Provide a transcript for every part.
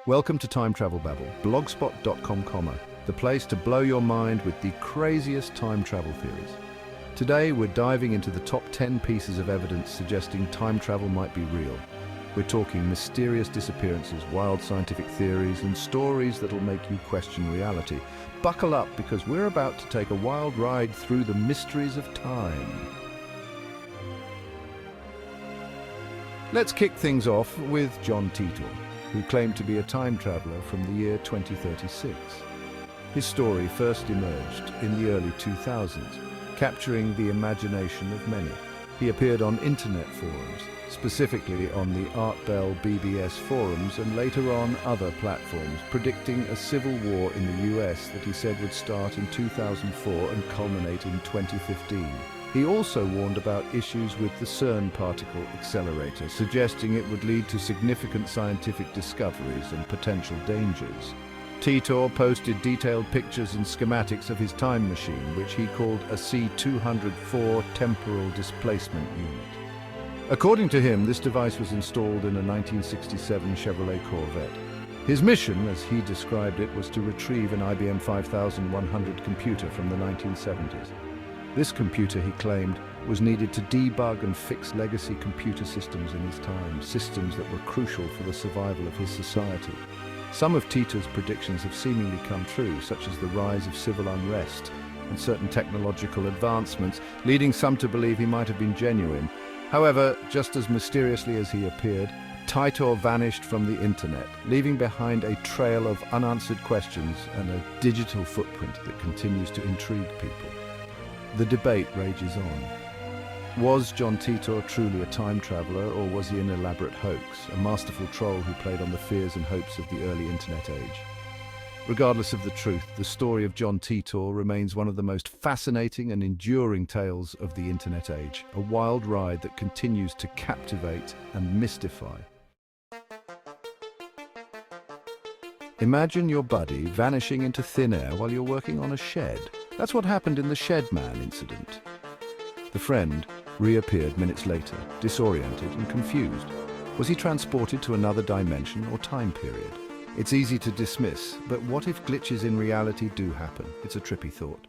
Welcome to Time Travel Babble, blogspot.com, the place to blow your mind with the craziest time travel theories. Today we're diving into the top 10 pieces of evidence suggesting time travel might be real. We're talking mysterious disappearances, wild scientific theories, and stories that'll make you question reality. Buckle up because we're about to take a wild ride through the mysteries of time. Let's kick things off with John Tito, who claimed to be a time traveler from the year 2036. His story first emerged in the early 2000s, capturing the imagination of many. He appeared on internet forums, specifically on the Art Bell BBS forums and later on other platforms, predicting a civil war in the US that he said would start in 2004 and culminate in 2015. He also warned about issues with the CERN particle accelerator, suggesting it would lead to significant scientific discoveries and potential dangers. Tito posted detailed pictures and schematics of his time machine, which he called a C-204 temporal displacement unit. According to him, this device was installed in a 1967 Chevrolet Corvette. His mission, as he described it, was to retrieve an IBM 5100 computer from the 1970s. This computer, he claimed, was needed to debug and fix legacy computer systems in his time, systems that were crucial for the survival of his society. Some of Tito's predictions have seemingly come true, such as the rise of civil unrest and certain technological advancements, leading some to believe he might have been genuine. However, just as mysteriously as he appeared, Tito vanished from the internet, leaving behind a trail of unanswered questions and a digital footprint that continues to intrigue people. The debate rages on. Was John Tito truly a time traveler, or was he an elaborate hoax, a masterful troll who played on the fears and hopes of the early internet age? Regardless of the truth, the story of John Tito remains one of the most fascinating and enduring tales of the internet age, a wild ride that continues to captivate and mystify. Imagine your buddy vanishing into thin air while you're working on a shed. That's what happened in the Shedman incident. The friend reappeared minutes later, disoriented and confused. Was he transported to another dimension or time period? It's easy to dismiss, but what if glitches in reality do happen? It's a trippy thought.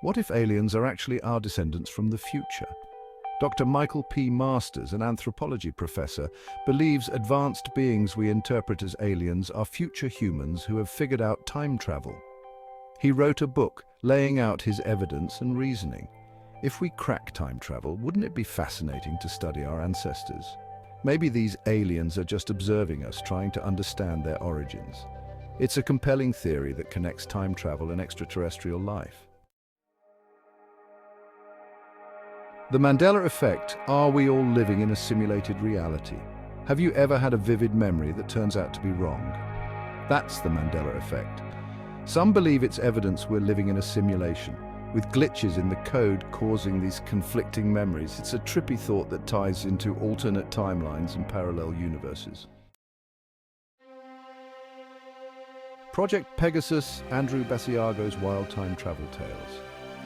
What if aliens are actually our descendants from the future? Dr. Michael P. Masters, an anthropology professor, believes advanced beings we interpret as aliens are future humans who have figured out time travel. He wrote a book laying out his evidence and reasoning. If we crack time travel, wouldn't it be fascinating to study our ancestors? Maybe these aliens are just observing us, trying to understand their origins. It's a compelling theory that connects time travel and extraterrestrial life. The Mandela Effect. Are we all living in a simulated reality? Have you ever had a vivid memory that turns out to be wrong? That's the Mandela Effect. Some believe it's evidence we're living in a simulation, with glitches in the code causing these conflicting memories. It's a trippy thought that ties into alternate timelines and parallel universes. Project Pegasus, Andrew Basiago's wild time travel tales.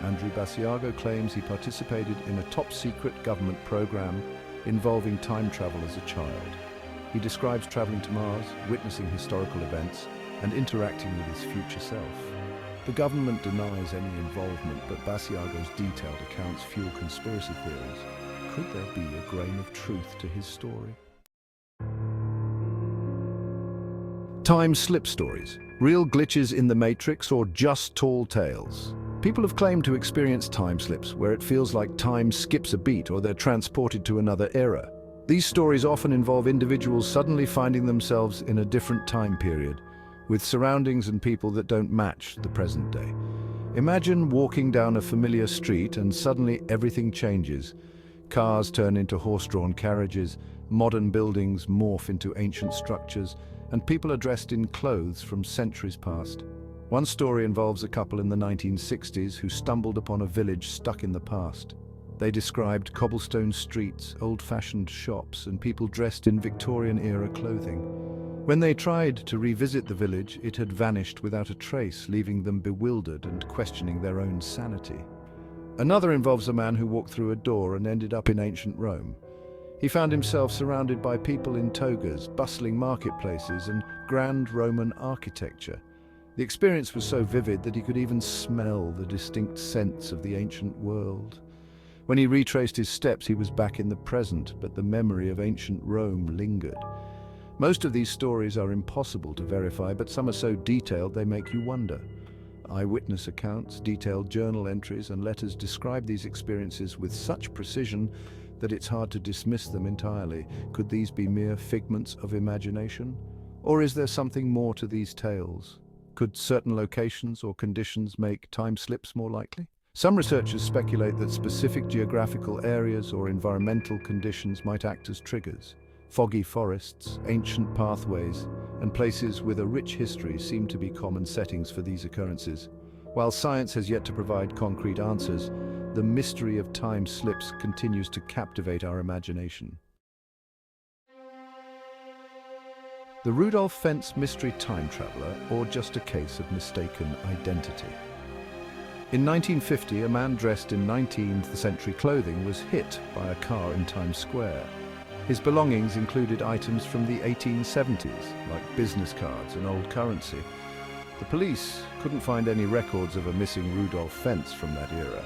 Andrew Basiago claims he participated in a top-secret government program involving time travel as a child. He describes traveling to Mars, witnessing historical events, and interacting with his future self. The government denies any involvement, but Basiago's detailed accounts fuel conspiracy theories. Could there be a grain of truth to his story? Time slip stories. Real glitches in the Matrix or just tall tales? People have claimed to experience time slips where it feels like time skips a beat or they're transported to another era. These stories often involve individuals suddenly finding themselves in a different time period, with surroundings and people that don't match the present day. Imagine walking down a familiar street and suddenly everything changes. Cars turn into horse-drawn carriages, modern buildings morph into ancient structures, and people are dressed in clothes from centuries past. One story involves a couple in the 1960s who stumbled upon a village stuck in the past. They described cobblestone streets, old-fashioned shops, and people dressed in Victorian-era clothing. When they tried to revisit the village, it had vanished without a trace, leaving them bewildered and questioning their own sanity. Another involves a man who walked through a door and ended up in ancient Rome. He found himself surrounded by people in togas, bustling marketplaces, and grand Roman architecture. The experience was so vivid that he could even smell the distinct scents of the ancient world. When he retraced his steps, he was back in the present, but the memory of ancient Rome lingered. Most of these stories are impossible to verify, but some are so detailed they make you wonder. Eyewitness accounts, detailed journal entries, and letters describe these experiences with such precision that it's hard to dismiss them entirely. Could these be mere figments of imagination? Or is there something more to these tales? Could certain locations or conditions make time slips more likely? Some researchers speculate that specific geographical areas or environmental conditions might act as triggers. Foggy forests, ancient pathways, and places with a rich history seem to be common settings for these occurrences. While science has yet to provide concrete answers, the mystery of time slips continues to captivate our imagination. The Rudolph Fence mystery time traveler, or just a case of mistaken identity. In 1950, a man dressed in 19th century clothing was hit by a car in Times Square. His belongings included items from the 1870s, like business cards and old currency. The police couldn't find any records of a missing Rudolph Fence from that era.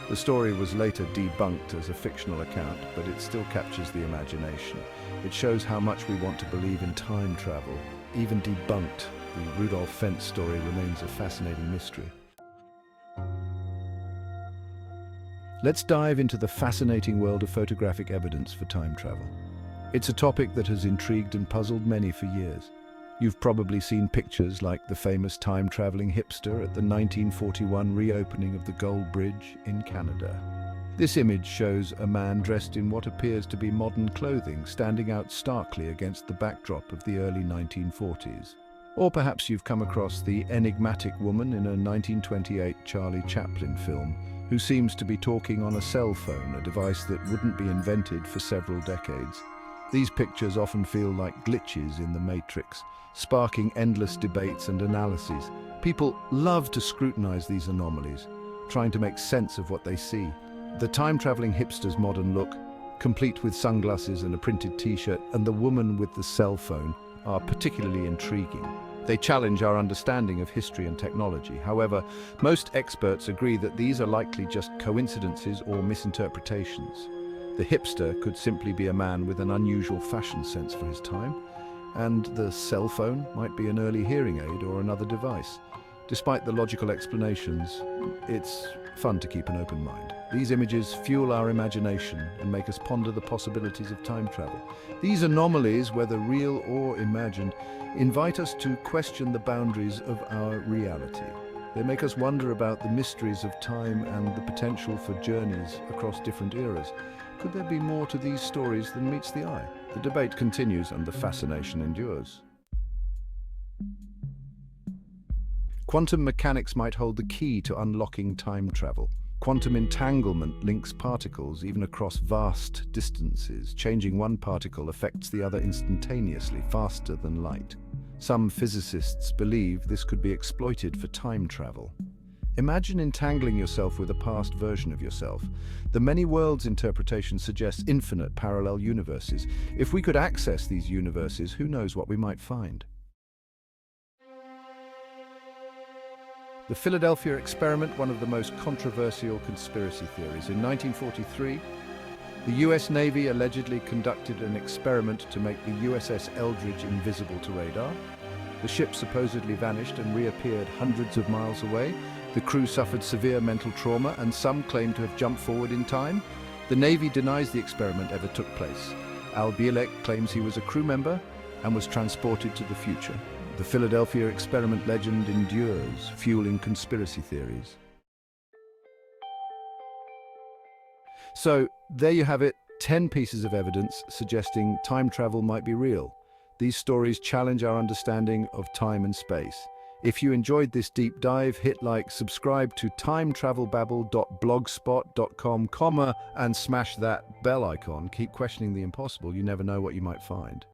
The story was later debunked as a fictional account, but it still captures the imagination. It shows how much we want to believe in time travel. Even debunked, the Rudolph Fence story remains a fascinating mystery. Let's dive into the fascinating world of photographic evidence for time travel. It's a topic that has intrigued and puzzled many for years. You've probably seen pictures like the famous time-traveling hipster at the 1941 reopening of the Gold Bridge in Canada. This image shows a man dressed in what appears to be modern clothing, standing out starkly against the backdrop of the early 1940s. Or perhaps you've come across the enigmatic woman in a 1928 Charlie Chaplin film, who seems to be talking on a cell phone, a device that wouldn't be invented for several decades. These pictures often feel like glitches in the Matrix, sparking endless debates and analyses. People love to scrutinize these anomalies, trying to make sense of what they see. The time-traveling hipster's modern look, complete with sunglasses and a printed t-shirt, and the woman with the cell phone are particularly intriguing. They challenge our understanding of history and technology. However, most experts agree that these are likely just coincidences or misinterpretations. The hipster could simply be a man with an unusual fashion sense for his time, and the cell phone might be an early hearing aid or another device. Despite the logical explanations, it's fun to keep an open mind. These images fuel our imagination and make us ponder the possibilities of time travel. These anomalies, whether real or imagined, invite us to question the boundaries of our reality. They make us wonder about the mysteries of time and the potential for journeys across different eras. Could there be more to these stories than meets the eye? The debate continues and the fascination endures. Quantum mechanics might hold the key to unlocking time travel. Quantum entanglement links particles even across vast distances. Changing one particle affects the other instantaneously, faster than light. Some physicists believe this could be exploited for time travel. Imagine entangling yourself with a past version of yourself. The many worlds interpretation suggests infinite parallel universes. If we could access these universes, who knows what we might find? The Philadelphia experiment, one of the most controversial conspiracy theories. In 1943, the US Navy allegedly conducted an experiment to make the USS Eldridge invisible to radar. The ship supposedly vanished and reappeared hundreds of miles away. The crew suffered severe mental trauma, and some claim to have jumped forward in time. The Navy denies the experiment ever took place. Al Bielek claims he was a crew member and was transported to the future. The Philadelphia experiment legend endures, fueling conspiracy theories. So, there you have it, 10 pieces of evidence suggesting time travel might be real. These stories challenge our understanding of time and space. If you enjoyed this deep dive, hit like, subscribe to timetravelbabble.blogspot.com, and smash that bell icon. Keep questioning the impossible, you never know what you might find.